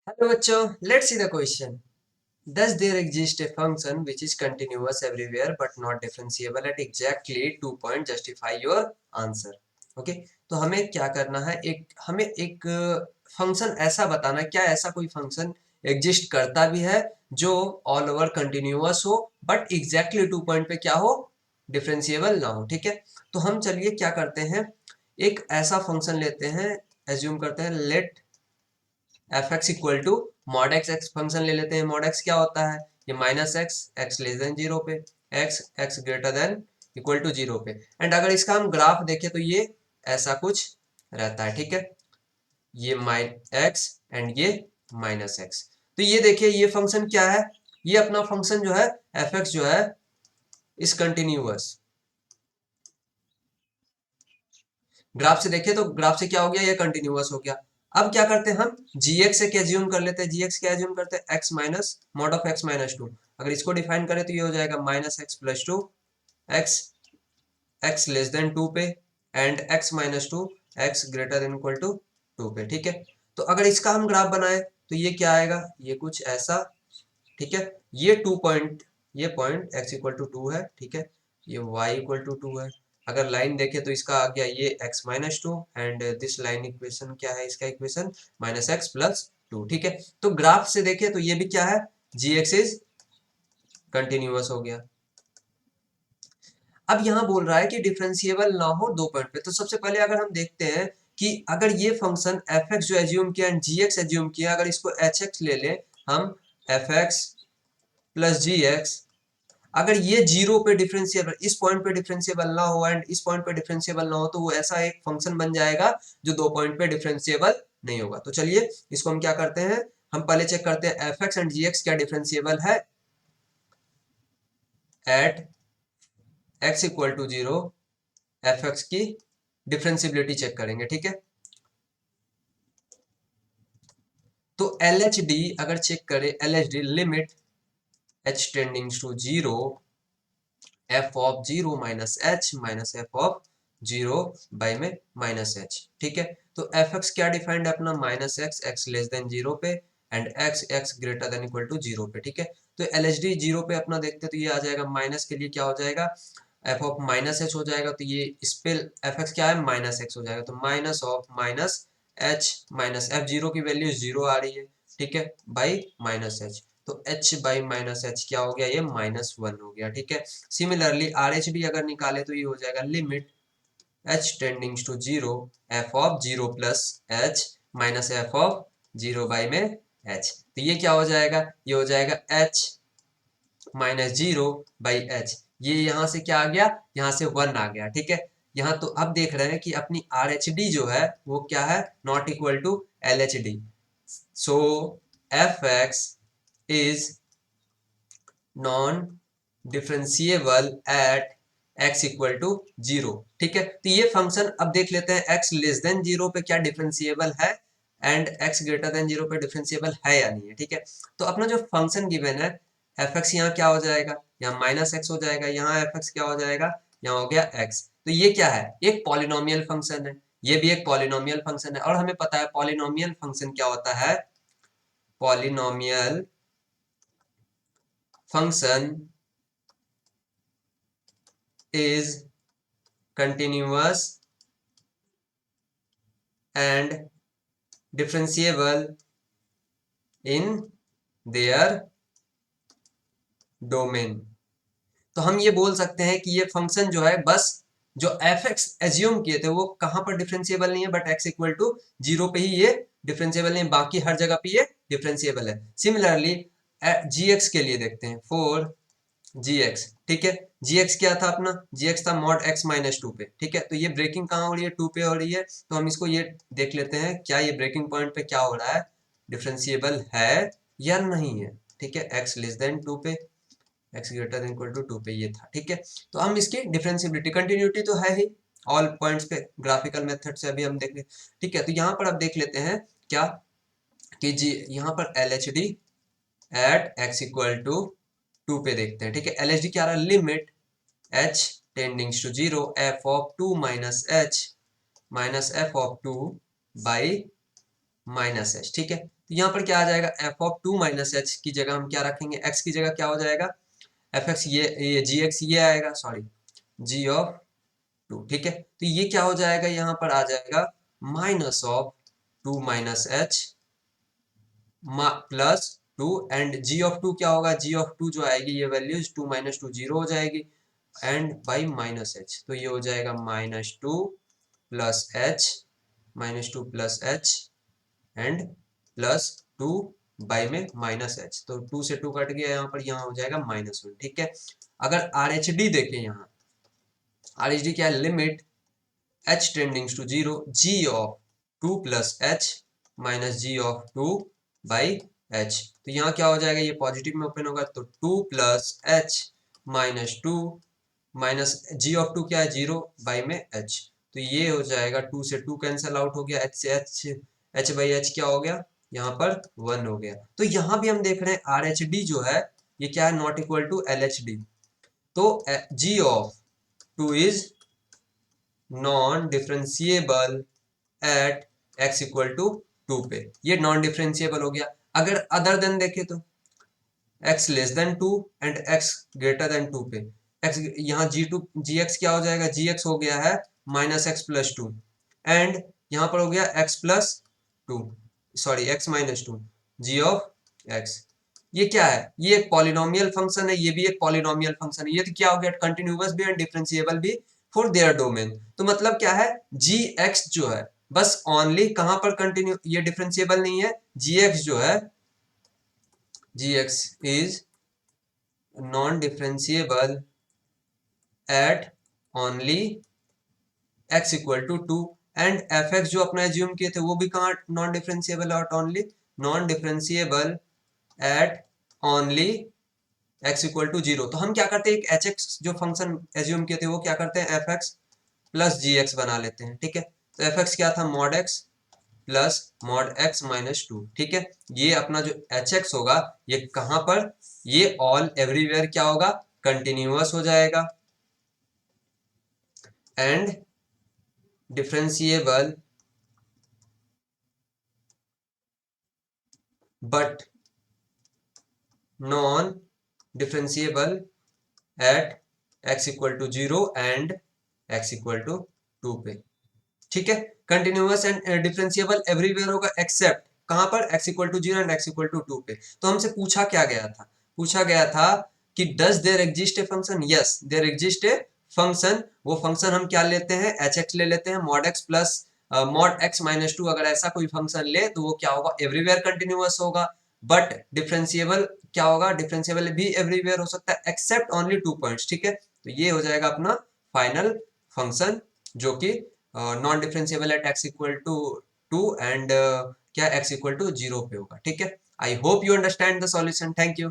Hello बच्चों, let's see the question. Does there exist a function which is continuous everywhere but not differentiable at exactly 2 point? Justify your answer. Okay, तो हमें क्या करना है, हमें एक फंक्शन ऐसा बताना है, क्या ऐसा कोई फंक्शन एग्जिस्ट करता भी है जो ऑल ओवर कंटिन्यूअस हो बट एग्जैक्टली 2 पॉइंट पे क्या हो, डिफरेंशिएबल ना हो. ठीक है, तो हम चलिए क्या करते हैं, एक ऐसा फंक्शन लेते हैं, एज्यूम करते हैं let F X equal to mod X. X function ले लेते हैं. मॉड एक्स क्या होता है, ये minus x, x less than zero पे, X X greater than equal to zero पे. एंड अगर इसका हम ग्राफ देखें तो ये ऐसा कुछ रहता है. ठीक है, ये माइन एक्स एंड ये माइनस एक्स. तो ये देखिए, ये फंक्शन क्या है, ये अपना फंक्शन जो है एफ एक्स जो है इस कंटिन्यूअस. ग्राफ से देखें तो ग्राफ से क्या हो गया, ये कंटिन्यूअस हो गया. अब क्या करते हैं, हम gx से क्या एज्यूम कर लेते हैं, gx क्या एज्यूम करते हैं, x minus mod of x minus two. अगर इसको डिफाइन करें तो ये हो जाएगा minus x plus two, X x less than two पे and x minus two X greater than equal to two पे. ठीक है, तो अगर इसका हम ग्राफ बनाए तो ये क्या आएगा, ये कुछ ऐसा. ठीक है, ये 2 पॉइंट, ये point x equal to two है. ठीक है, ये y इक्वल टू टू है. अगर लाइन देखें तो इसका आ गया ये x minus to and this line equation क्या है, इसका equation minus x plus to. ठीक है, तो ग्राफ से देखें तो ये भी क्या है, जी एक्स इज कंटिन्यूअस हो गया. अब यहाँ बोल रहा है कि डिफरेंशिएबल ना हो 2 पॉइंट पे. तो सबसे पहले अगर हम देखते हैं कि अगर ये फंक्शन एफ एक्स जो एज्यूम किया एंड जी एक्स एज्यूम किया, अगर इसको एच एक्स ले ले हम, F X plus G x, अगर ये जीरो पे डिफरेंशिएबल, इस पॉइंट पे डिफरेंशिएबल ना हो एंड इस पॉइंट पे डिफरेंशिएबल ना हो, तो वो ऐसा एक फंक्शन बन जाएगा जो 2 पॉइंट पे डिफरेंशिएबल नहीं होगा. तो चलिए इसको हम क्या करते हैं, हम पहले चेक करते हैं F x and g x क्या डिफरेंशिएबल है at x equal to zero. F x की डिफरेंशिएबिलिटी चेक करेंगे. ठीक है, तो एल एच डी अगर चेक करें, L H D limit h tending to zero f of zero minus f of zero by में माइनस एच. ठीक है, तो एफ एक्स क्या डिफाइंड है अपना, minus x x less than zero पे and x X greater than equal to zero पे. ठीक है, तो एल एच डी जीरो पे अपना देखते तो ये आ जाएगा, माइनस के लिए क्या हो जाएगा, एफ ऑफ माइनस एच हो जाएगा. तो ये इस पे एफ एक्स क्या है, माइनस एक्स हो जाएगा. तो minus of minus h minus F zero की वैल्यू जीरो आ रही है. ठीक है, बाई माइनस एच. तो h बाई माइनस एच क्या हो गया, ये माइनस वन हो गया. ठीक है, सिमिलरली आर एच डी अगर निकाले तो ये हो जाएगा limit h tending to zero f of zero plus H minus f of zero by में h. तो ये क्या हो जाएगा, ये हो जाएगा h minus zero by H. ये यहाँ से क्या आ गया, यहाँ से वन आ गया. ठीक है, यहाँ तो अब देख रहे हैं कि अपनी आर एच डी जो है वो क्या है, not equal to L H D. So f x is non differentiable at x equal to zero. ठीक है, तो ये फंक्शन अब देख लेते हैं x लेस देन जीरो पे क्या डिफरेंशिएबल है and x greater then zero पे डिफरेंशिएबल है या नहीं है. ठीक है, तो अपना जो फंक्शन गिवन है एफ एक्स यहाँ क्या हो जाएगा, यहाँ माइनस एक्स हो जाएगा, यहाँ एफ एक्स क्या हो जाएगा, यहाँ हो गया x. तो ये क्या है, एक पॉलिनोमियल फंक्शन है, ये भी एक पॉलिनोमियल फंक्शन है. और हमें पता है पॉलिनोमियल फंक्शन क्या होता है, polynomial function is continuous and differentiable in their domain. तो हम ये बोल सकते हैं कि ये फंक्शन जो है बस जो एफ एक्स एज्यूम किए थे वो कहां पर डिफरेंशिएबल नहीं है, but x equal to zero पे ही ये डिफरेंशिएबल नहीं, बाकी हर जगह पे ये डिफरेंशिएबल है. सिमिलरली जी एक्स के लिए देखते हैं, फोर जी एक्स. ठीक है, जी एक्स क्या था अपना, जी एक्स था मॉड एक्स माइनस टू पे. ठीक है, तो ये ब्रेकिंग कहाँ हो रही है, टू पे हो रही है. तो हम इसको ये देख लेते हैं क्या ये ब्रेकिंग पॉइंट पे क्या हो रहा है, डिफरेंशिएबल है या नहीं है. ठीक है, एक्स लेस देन टू पे x greater than equal to two पे ये था. ठीक है, तो हम इसकी डिफरेंशिएबिलिटी, कंटिन्यूटी तो है ही ऑल पॉइंट्स पे, ग्राफिकल मेथड से अभी हम देख ले. ठीक है, तो यहाँ पर अब देख लेते हैं क्या कि जी यहाँ पर L H D at x equal to two पे देखते हैं. ठीक है, एल एच डी क्या रहा, limit h tending to zero f of two minus h minus f of two by minus h. ठीक है, तो यहाँ पर क्या आ जाएगा, f of two minus h की जगह हम क्या रखेंगे, एक्स की जगह क्या हो जाएगा, एफ एक्स, ये जी एक्स ये आएगा, सॉरी जी ऑफ टू, ठीक है। तो ये क्या हो जाएगा, यहाँ पर आ जाएगा minus of two minus h plus two, and g of two क्या होगा, जी ऑफ टू जो आएगी ये values two minus two zero हो जाएगी, एंड बाई माइनस एच, तो ये हो जाएगा minus two plus H, minus to plus H and plus two by में माइनस एच, तो टू से टू कट गया यहाँ पर, यहाँ हो जाएगा माइनस वन, ठीक है। अगर आर एच डी देखें, यहाँ आर एच डी क्या है, limit H tends to zero, G of two plus H minus ji of two by H, तो यहाँ क्या हो जाएगा, ये पॉजिटिव में ओपन होगा, तो two plus H minus two minus ji of two क्या है, जीरो बाई में एच, तो ये हो जाएगा टू से टू कैंसिल आउट हो गया, एच से एच बाई एच क्या हो गया, यहाँ पर वन हो गया। तो यहाँ भी हम देख रहे हैं आर एच डी जो है ये क्या है, not equal to L H D, तो G of two is non differentiable at x equal to two पे, ये नॉन डिफरेंशिएबल हो गया। अगर अदर देन देखे तो x less than two and x greater than two पे, x यहाँ जी एक्स क्या हो जाएगा, जी एक्स हो गया है minus x plus two, and यहाँ पर हो गया x plus two, sorry x minus two, g of x, ये क्या है, ये एक पॉलिनोमियल फंक्शन है, ये भी एक पॉलिनोमियल फंक्शन है, ये तो क्या हो गया, कंटिन्यूअस भी एंड डिफरेंशिएबल भी फॉर देयर डोमेन, तो मतलब क्या है, जी एक्स जो है बस ओनली कहां पर कंटिन्यू, ये डिफरेंशिएबल नहीं है, जी एक्स जो है, G X is non differentiable at only x equal to two, and F X जो अपना एज्यूम किए थे वो भी कहाँ non differentiable at only, non differentiable at only x equal to zero, तो हम क्या करते हैं, एक एच एक्स जो फंक्शन एज्यूम किए थे वो क्या करते हैं, F X plus G X बना लेते हैं, ठीक है। तो एफ एक्स क्या था, mod x plus mod x minus to, ठीक है। ये अपना जो एच एक्स होगा ये कहां पर, ये ऑल एवरीवेयर क्या होगा, कंटिन्यूअस हो जाएगा and differentiable but non differentiable at x equal to zero and x equal to two पे, ठीक है। कंटिन्यूअस एंड डिफरेंशिएबल एवरीवेयर होगा एक्सेप्ट कहां पर, x equal to zero and x equal to two पे। तो हमसे पूछा क्या गया था, पूछा गया था कि does there exist a function, yes there exist a function, वो फंक्शन हम क्या लेते हैं, एच एक्स ले लेते हैं, mod x plus mod x minus two, अगर ऐसा कोई फंक्शन ले तो वो क्या होगा, एवरीवेयर कंटिन्यूअस होगा, बट डिफरेंशिएबल क्या होगा, डिफरेंशिएबल भी एवरीवेयर हो सकता है एक्सेप्ट ओनली टू पॉइंट्स, ठीक है। तो ये हो जाएगा अपना फाइनल फंक्शन जो कि non differentiable at x equal to two and क्या एक्स इक्वल टू जीरो पे होगा, ठीक है। I hope you understand the solution, thank you.